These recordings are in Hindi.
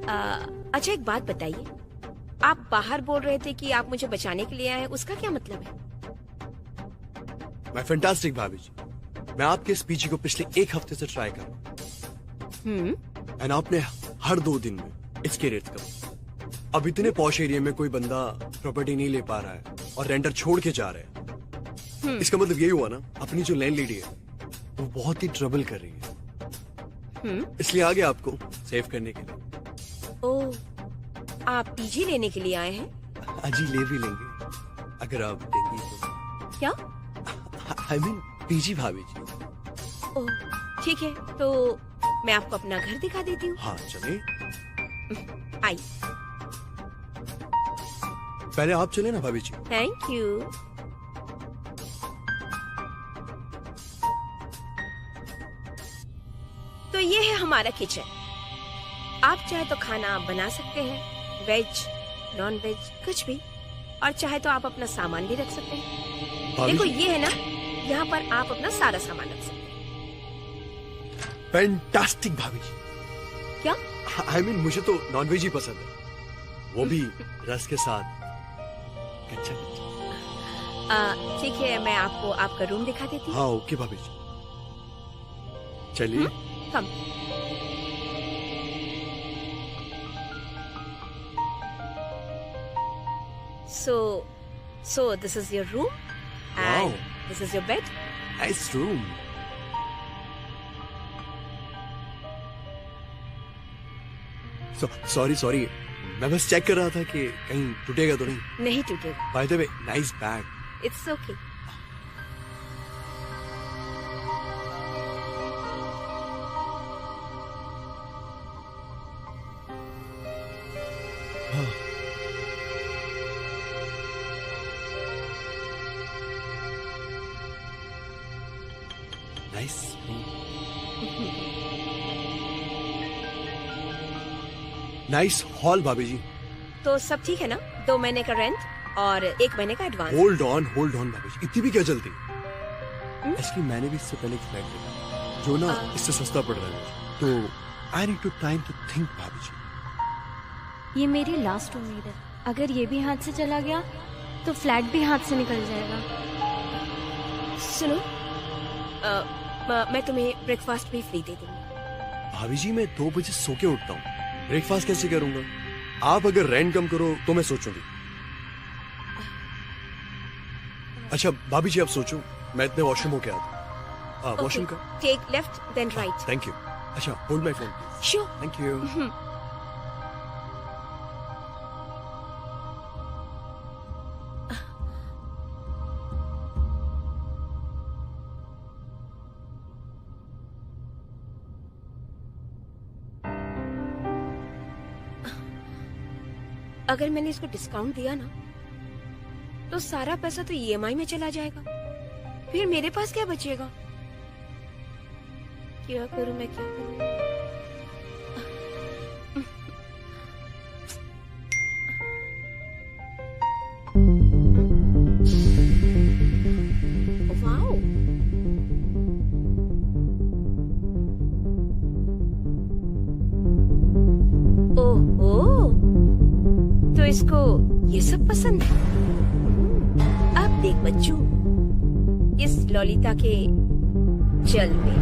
अच्छा एक बात बताइए, आप बाहर बोल रहे थे कि आप मुझे बचाने के लिए आए हैं, उसका क्या मतलब है? मैं फैंटास्टिक भाभी जी, मैं आपके इस पीजी को पिछले 1 हफ्ते से ट्राई कर रहा हूँ एंड आपने हर 2 दिन में इसके रेट कम। अब इतने पॉश एरिया में कोई बंदा प्रॉपर्टी नहीं ले पा रहा है और रेंटर छोड़ के जा रहे हैं। इसका मतलब यही हुआ ना, अपनी जो लैंड लेडी है वो बहुत ही ट्रबल कर रही है, इसलिए आ गया आपको सेव करने के लिए। ओह, आप पीजी लेने के लिए आए हैं? अजी ले भी लेंगे अगर आप देंगी तो। क्या? आई मीन पीजी भाभी जी। ओह ठीक है, तो मैं आपको अपना घर दिखा देती हूँ। हाँ चले। आई। पहले आप चले ना भाभी जी। Thank you. तो ये है हमारा किचन। आप चाहे तो खाना बना सकते हैं, वेज नॉन वेज कुछ भी, और चाहे तो आप अपना सामान भी रख सकते हैं। देखो ये है ना, यहाँ पर आप अपना सारा सामान रख सकते हैं। फैंटास्टिक भाभी जी। क्या? आई मीन मुझे तो नॉनवेज ही पसंद है, वो भी रस के साथ। अच्छा ठीक है, मैं आपको आपका रूम दिखा देती हूँ। हाँ ओके भाभी जी, चलिए। कम। So this is your room and this is your bed. Nice room. Sorry, मैं बस चेक कर रहा था कि कहीं टूटेगा तो नहीं। नहीं टूटेगा। By the way, nice bag. It's okay. Nice room. Nice hall भाभी जी। तो सब ठीक है ना? 2 महीने का रेंट और 1 महीने का एडवांस। Hold on भाभी जी, इतनी भी क्या जल्दी? एक्चुअली मैंने भी इससे पहले एक फ्लैट देखा जो ना इससे सस्ता पड़ रहा है, तो I need to time to think भाभी जी। ये मेरी लास्ट उम्मीद है, अगर ये भी हाथ से चला गया तो फ्लैट भी हाथ से निकल जाएगा। सुनो, मैं तुम्हें ब्रेकफास्ट भी फ्री दे दूंगी। भाभी जी मैं 2 बजे सो के उठता हूँ, ब्रेकफास्ट कैसे करूंगा? आप अगर रेंट कम करो तो मैं सोचूंगी। अच्छा भाभी जी आप सोचो, मैं इतने वॉशरूम होके आता हूँ। वॉशरूम का take left then right. Thank you. अच्छा hold my phone. Sure. Thank you. अगर मैंने इसको डिस्काउंट दिया ना, तो सारा पैसा तो ईएमआई में चला जाएगा, फिर मेरे पास क्या बचेगा? क्या करूं मैं, क्या करूं? वाओ, ओहो, तो इसको ये सब पसंद है। अब देख बच्चू, इस ललिता के जलवे।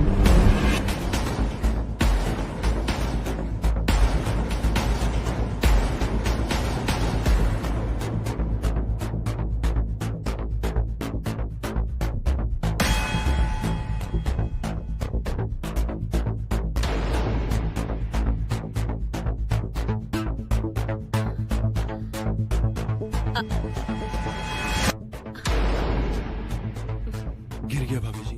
गिर गया भाभी जी।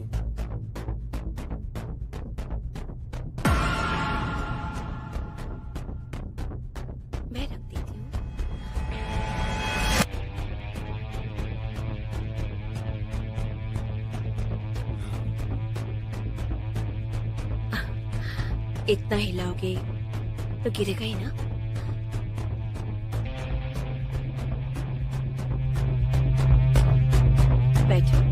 मैं रख देती हूँ। इतना हिलाओगे तो गिरेगा ही ना। बैठो।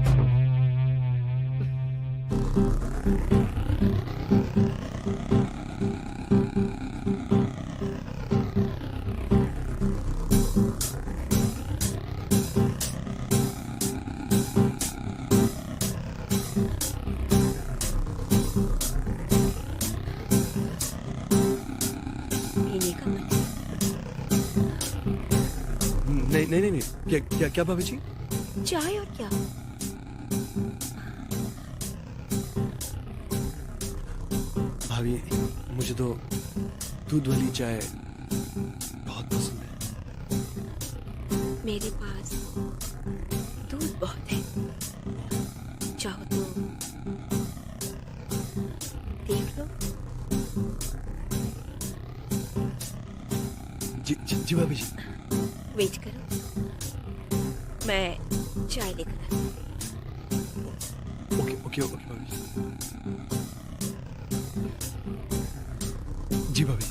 नहीं नहीं नहीं नहीं, क्या क्या क्या भाभी जी? चाय और क्या? भाभी मुझे तो दूध वाली चाय बहुत पसंद है। मेरे पास दूध बहुत है, चाहो तो देख लो। जी भाभी जी। वेट करो, मैं चाय लेकर आती हूँ। ओके ओके ओके भाभी जी। जी भाभी।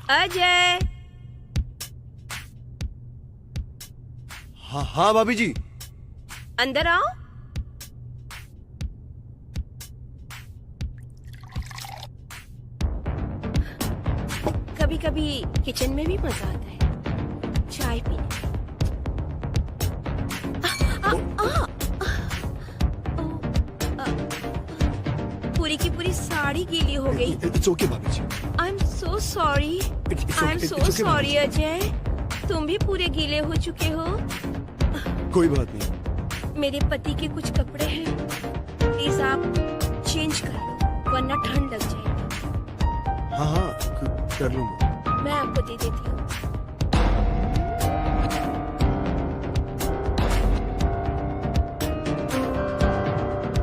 अजय। हाँ हाँ भाभी जी। अंदर आओ। कभी कभी किचन में भी मजा आता है चाय पीने में। पूरी की पूरी साड़ी गीली हो गई। इट्स ओके भाभी जी। I am so sorry. I am so sorry Ajay, तुम भी पूरे गीले हो चुके हो। कोई बात नहीं। मेरे पति के कुछ कपड़े हैं, प्लीज आप चेंज कर लो वरना ठंड लग जाएगी। हाँ हाँ कर लूंगा। मैं आपको दे देती हूँ।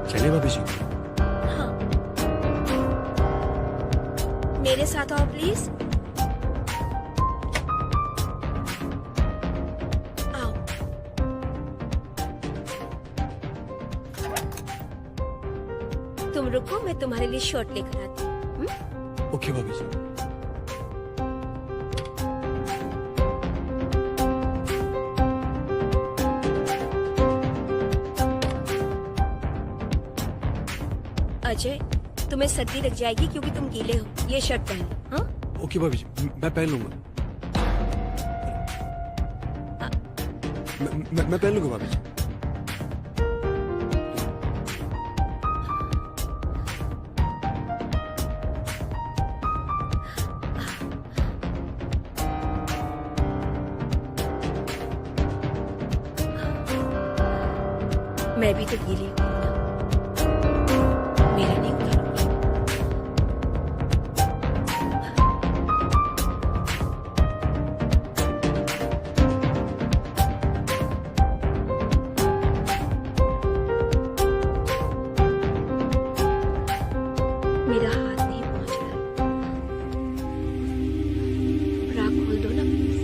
चलिए भाभी जी। हाँ, मेरे साथ आओ प्लीज। आओ। तुम रुको, मैं तुम्हारे लिए शर्ट लेकर आती हूँ। ओके भाभी जी। अजय, तुम्हें सर्दी लग जाएगी क्योंकि तुम गीले हो। ये शर्ट पहन। हाँ ओके भाभी जी, मैं पहन लूंगा। मैं पहन लूंगा भाभी जी। मैं भी तो गीली हूँ ना, मेरा नहीं उतारूंगी। मेरा हाथ नहीं पहुंच रहा है, ब्रा खोल दो ना प्लीज।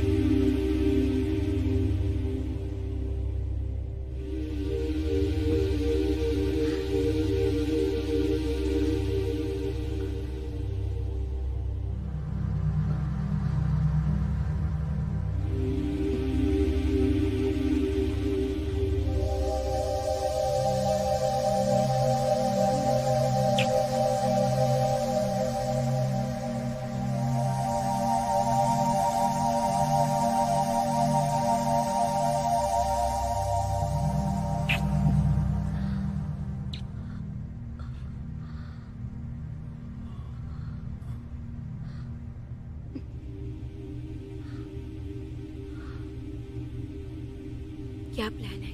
क्या प्लान है?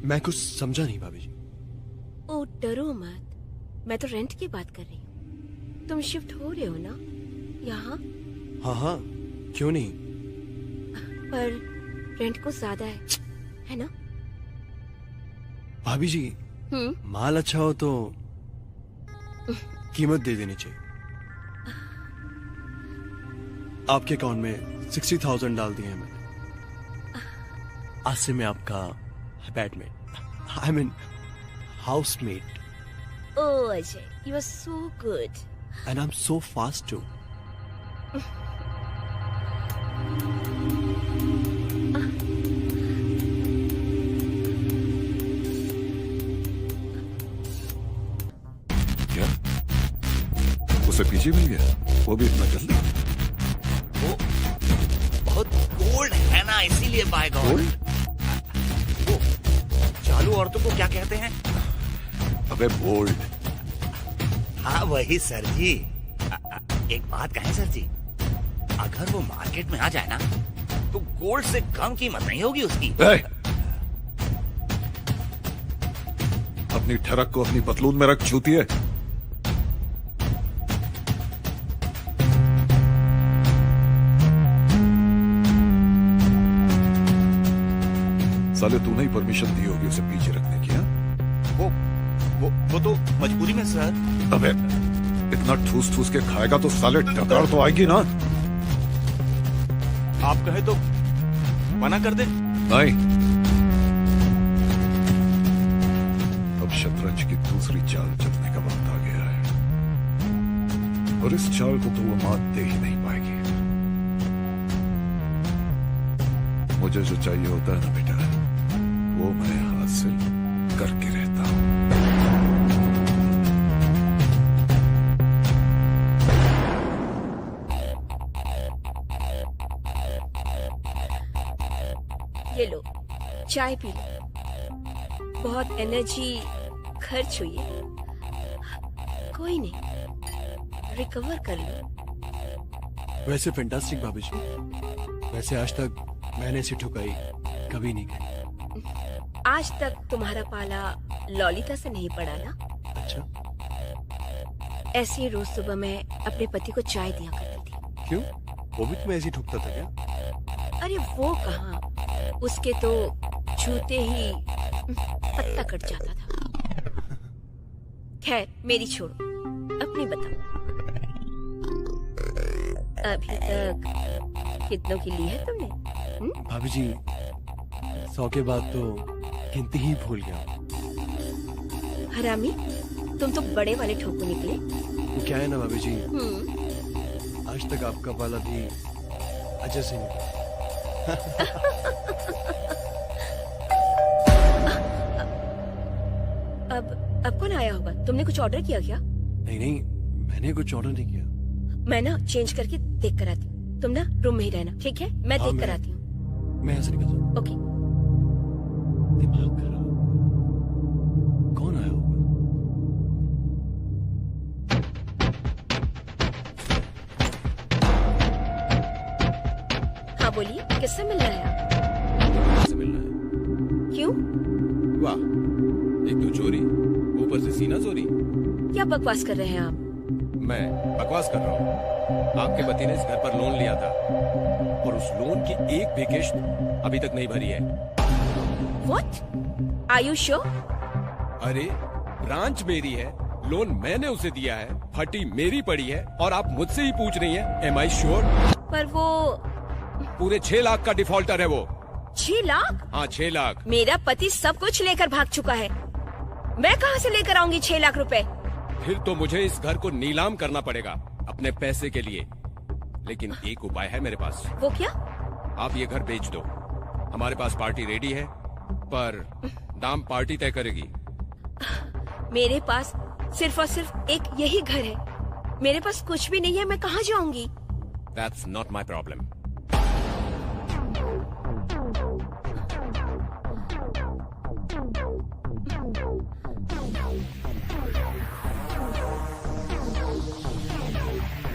मैं कुछ समझा नहीं भाभी जी। ओ डरो मत, मैं तो रेंट की बात कर रही हूँ। तुम शिफ्ट हो रहे हो ना यहाँ? हाँ हाँ क्यों नहीं। पर रेंट कुछ ज्यादा है ना? भाभी जी माल अच्छा हो तो कीमत दे देनी चाहिए। आपके अकाउंट में 60,000 डाल दिए हैं मैंने। आज से मैं आपका bedmate, I mean housemate. Oh Ajay, you are so good. And I am so fast too. क्या उसे पीछे मिल गया, वो भी इतना जल्दी? ना, इसीलिए बाय गॉड। वो चालू औरतों को क्या कहते हैं? अबे बोल्ड। हाँ वही सर जी। एक बात कहें सर जी, अगर वो मार्केट में आ जाए ना तो गोल्ड से कम कीमत नहीं होगी उसकी। अपनी ठरक को अपनी पतलून में रख, चूतिए। साले तूने ही परमिशन दी होगी उसे पीछे रखने की। हाँ? वो तो मजबूरी में सर। अबे इतना ठूस ठूस के खाएगा तो साले डकार तो आएगी ना। आप कहे तो मना कर दे। नहीं, अब शतरंज की दूसरी चाल चलने का वक्त आ गया है और इस चाल को तो वो मात दे ही नहीं पाएगी। मुझे जो चाहिए होता है ना बेटा, वो मैं हासिल करके रहता हूं। ये लो चाय पी लो, बहुत एनर्जी खर्च हुई है। कोई नहीं, रिकवर कर लो। वैसे फैंटास्टिक भाभी जी, वैसे आज तक मैंने ऐसी ठुकाई कभी नहीं की। आज तक तुम्हारा पाला ललिता से नहीं पड़ा ना? अच्छा, ऐसे ही रोज सुबह मैं अपने पति को चाय दिया करती थी। क्यों? वो भी तुम्हें ऐसी ठुकता था क्या? अरे वो कहाँ, उसके तो छूते ही पत्ता कट जाता था। खैर मेरी छोड़ो, अपनी बताओ। अभी तक कितनों की ली है तुमने? भाभी जी 100 के बाद तो गिनती ही भूल गया। हरामी, तुम तो बड़े वाले ठोको निकले। वो क्या है ना भाभी जी, आज तक आपका पाला भी अजय से निकला। अब कौन आया होगा? तुमने कुछ ऑर्डर किया क्या? नहीं, मैंने कुछ ऑर्डर नहीं किया। मैं ना चेंज करके देख कर आती हूँ। तुम ना रूम में ही रहना, ठीक है? मैं हाँ, देख कर आती हूँ। मैं यहाँ से निकल जाऊँ। ओके। दिमाग खराब। कौन आया होगा? हाँ बोलिए, किससे मिलना है आप? से मिलना है। क्यों? वाह, एक तो चोरी, ऊपर से सीना चोरी। क्या बकवास कर रहे हैं आप? मैं बकवास कर रहा हूँ? आपके पति ने इस घर पर लोन लिया था और उस लोन की एक भी किश्त अभी तक नहीं भरी है। What? Are you sure? अरे ब्रांच मेरी है, लोन मैंने उसे दिया है, फटी मेरी पड़ी है और आप मुझसे ही पूछ रही हैं एम आई श्योर? पर वो पूरे 6 लाख का डिफॉल्टर है वो। 6 लाख? हाँ 6 लाख। मेरा पति सब कुछ लेकर भाग चुका है। मैं कहाँ से लेकर आऊंगी 6 लाख रुपए? फिर तो मुझे इस घर को नीलाम करना पड़ेगा अपने पैसे के लिए। लेकिन एक उपाय है मेरे पास। वो क्या? आप ये घर बेच दो, हमारे पास पार्टी रेडी है, पर दाम पार्टी तय करेगी। मेरे पास सिर्फ और सिर्फ एक यही घर है। मेरे पास कुछ भी नहीं है, मैं कहाँ जाऊंगी? That's not my problem.